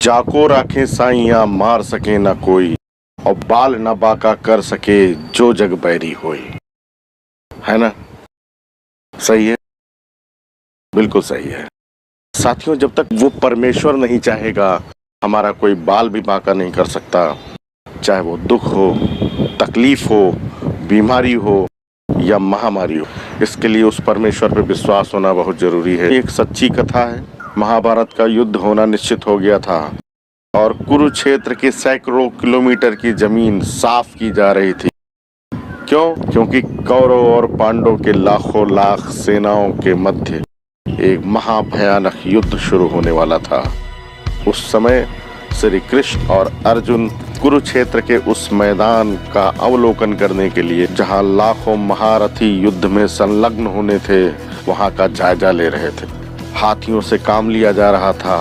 जाको राखे साइया मार सके ना कोई, और बाल न बाका कर सके जो जग बैरी होई। है ना? सही है, बिल्कुल सही है साथियों। जब तक वो परमेश्वर नहीं चाहेगा, हमारा कोई बाल भी बांका नहीं कर सकता। चाहे वो दुख हो, तकलीफ हो, बीमारी हो या महामारी हो, इसके लिए उस परमेश्वर पे विश्वास होना बहुत जरूरी है। एक सच्ची कथा है। महाभारत का युद्ध होना निश्चित हो गया था और कुरुक्षेत्र के सैकड़ों किलोमीटर की जमीन साफ की जा रही थी। क्यों? क्योंकि कौरव और पांडव के लाखों लाख सेनाओं के मध्य एक महाभयानक युद्ध शुरू होने वाला था। उस समय श्री कृष्ण और अर्जुन कुरुक्षेत्र के उस मैदान का अवलोकन करने के लिए, जहां लाखों महारथी युद्ध में संलग्न होने थे, वहां का जायजा ले रहे थे। हाथियों से काम लिया जा रहा था।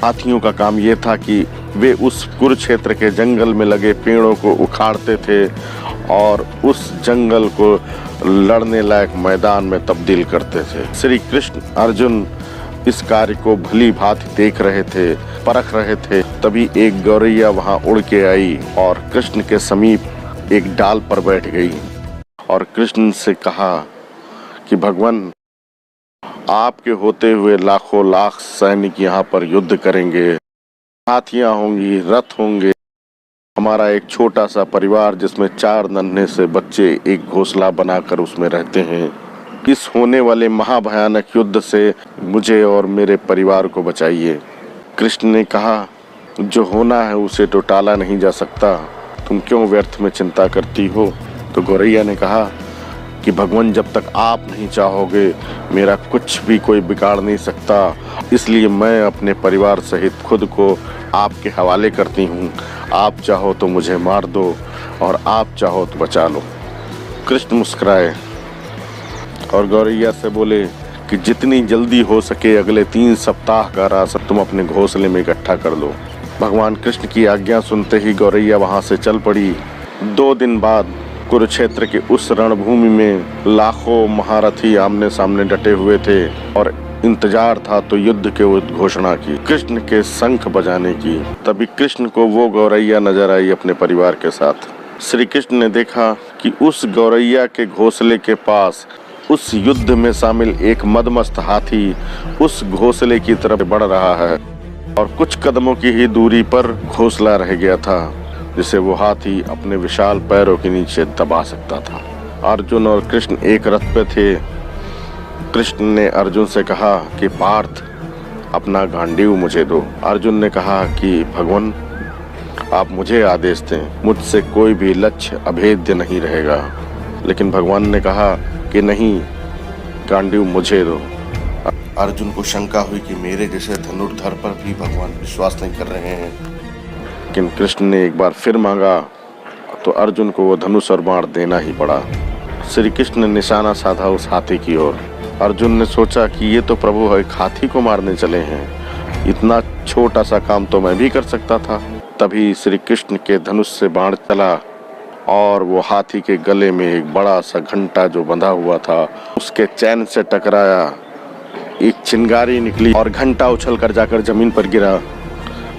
हाथियों का काम ये था कि वे उस कुरुक्षेत्र के जंगल में लगे पेड़ों को उखाड़ते थे और उस जंगल को लड़ने लायक मैदान में तब्दील करते थे। श्री कृष्ण अर्जुन इस कार्य को भली भांति देख रहे थे, परख रहे थे। तभी एक गौरैया वहां उड़ के आई और कृष्ण के समीप एक डाल पर बैठ गई और कृष्ण से कहा कि भगवान, आपके होते हुए लाखों लाख सैनिक यहाँ पर युद्ध करेंगे, हाथियां होंगी, रथ होंगे। हमारा एक छोटा सा परिवार जिसमें 4 नन्हे से बच्चे एक घोंसला बनाकर उसमें रहते हैं। इस होने वाले महाभयानक युद्ध से मुझे और मेरे परिवार को बचाइए। कृष्ण ने कहा, जो होना है उसे तो टाला नहीं जा सकता, तुम क्यों व्यर्थ में चिंता करती हो? तो गौरैया ने कहा कि भगवान, जब तक आप नहीं चाहोगे मेरा कुछ भी कोई बिगाड़ नहीं सकता, इसलिए मैं अपने परिवार सहित खुद को आपके हवाले करती हूँ। आप चाहो तो मुझे मार दो और आप चाहो तो बचा लो। कृष्ण मुस्कुराए और गौरैया से बोले कि जितनी जल्दी हो सके अगले 3 सप्ताह का राशन तुम अपने घोंसले में इकट्ठा कर लो। भगवान कृष्ण की आज्ञा सुनते ही गौरैया वहां से चल पड़ी। 2 दिन बाद कुरुक्षेत्र के उस रणभूमि में लाखों महारथी आमने सामने डटे हुए थे और इंतजार था तो युद्ध के घोषणा की, कृष्ण के शंख बजाने की। तभी कृष्ण को वो गौरैया नजर आई अपने परिवार के साथ। श्री कृष्ण ने देखा कि उस गौरैया के घोंसले के पास उस युद्ध में शामिल एक मदमस्त हाथी उस घोंसले की तरफ बढ़ रहा है और कुछ कदमों की ही दूरी पर घोंसला रह गया था, जिसे वो हाथी अपने विशाल पैरों के नीचे दबा सकता था। अर्जुन और कृष्ण एक रथ पे थे। कृष्ण ने अर्जुन से कहा कि पार्थ, अपना गांडीव मुझे दो। अर्जुन ने कहा कि भगवान, आप मुझे आदेश दें, मुझसे कोई भी लक्ष्य अभेद्य नहीं रहेगा। लेकिन भगवान ने कहा कि नहीं, गांडीव मुझे दो। अर्जुन को शंका हुई कि मेरे जैसे धनुर्धर पर भी भगवान विश्वास नहीं कर रहे हैं। लेकिन कृष्ण ने एक बार फिर मांगा तो अर्जुन को वो धनुष और बाण देना ही पड़ा। श्री कृष्ण ने निशाना साधा उस हाथी की ओर। अर्जुन ने सोचा कि ये तो प्रभु एक हाथी को मारने चले हैं, इतना छोटा सा काम तो मैं भी कर सकता था। तभी श्री कृष्ण के धनुष से बाण चला और वो हाथी के गले में एक बड़ा सा घंटा जो बंधा हुआ था उसके चैन से टकराया। एक चिंगारी निकली और घंटा उछल कर जाकर जमीन पर गिरा।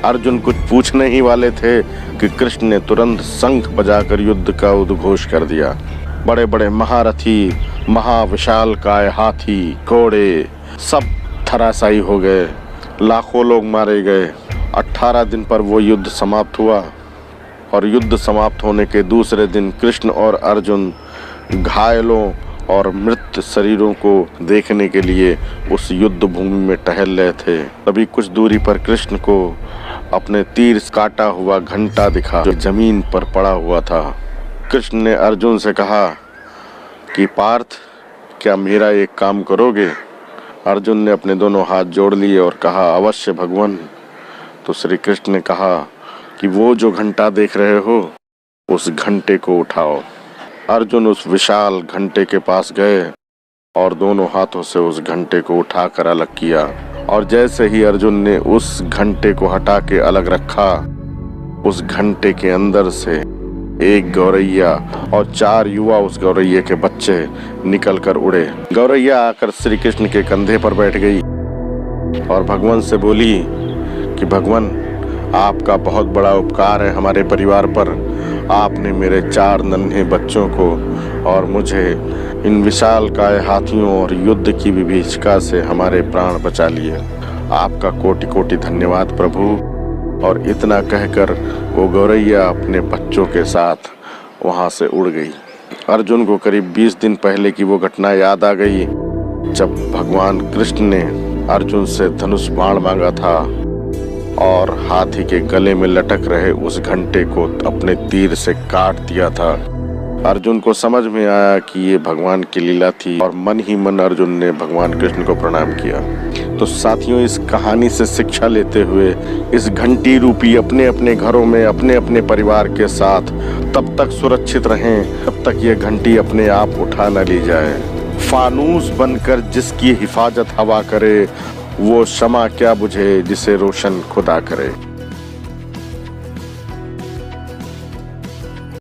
अर्जुन कुछ पूछने ही वाले थे कि कृष्ण ने तुरंत शंख बजाकर युद्ध का उद्घोष कर दिया। बड़े बड़े महारथी, महाविशाल काय हाथी, घोड़े सब धराशायी हो गए, लाखों लोग मारे गए। 18 दिन पर वो युद्ध समाप्त हुआ और युद्ध समाप्त होने के दूसरे दिन कृष्ण और अर्जुन घायलों और मृत शरीरों को देखने के लिए उस युद्ध भूमि में टहल रहे थे। तभी कुछ दूरी पर कृष्ण को अपने तीर काटा हुआ घंटा दिखा जो जमीन पर पड़ा हुआ था। कृष्ण ने अर्जुन से कहा कि पार्थ, क्या मेरा एक काम करोगे? अर्जुन ने अपने दोनों हाथ जोड़ लिए और कहा, अवश्य भगवान। तो श्री कृष्ण ने कहा कि वो जो घंटा देख रहे हो उस घंटे को उठाओ। अर्जुन उस विशाल घंटे के पास गए और दोनों हाथों से उस घंटे को उठाकर अलग किया और जैसे ही अर्जुन ने उस घंटे को हटा के अलग रखा, उस घंटे के अंदर से एक गौरैया और 4 युवा उस गौरैया के बच्चे निकल कर उड़े। गौरैया आकर श्री कृष्ण के कंधे पर बैठ गई और भगवान से बोली कि भगवान, आपका बहुत बड़ा उपकार है हमारे परिवार पर। आपने मेरे 4 नन्हे बच्चों को और मुझे इन विशालकाय हाथियों और युद्ध की विभीषिका से हमारे प्राण बचा लिए। आपका कोटि कोटि धन्यवाद प्रभु। और इतना कहकर वो गौरैया अपने बच्चों के साथ वहां से उड़ गई। अर्जुन को करीब 20 दिन पहले की वो घटना याद आ गई जब भगवान कृष्ण ने अर्जुन से धनुष बाण मांगा था और हाथी के गले में लटक रहे उस घंटे को अपने तीर से काट दिया था। अर्जुन को समझ में आया कि ये भगवान की लीला थी और मन ही मन अर्जुन ने भगवान कृष्ण को प्रणाम किया। तो साथियों, इस कहानी से शिक्षा लेते हुए इस घंटी रूपी अपने अपने घरों में अपने अपने परिवार के साथ तब तक सुरक्षित रहें तब तक ये घंटी अपने आप उठा न ली जाए। फानूस बनकर जिसकी हिफाजत हवा करे, वो शमा क्या बुझे जिसे रोशन खुदा करे।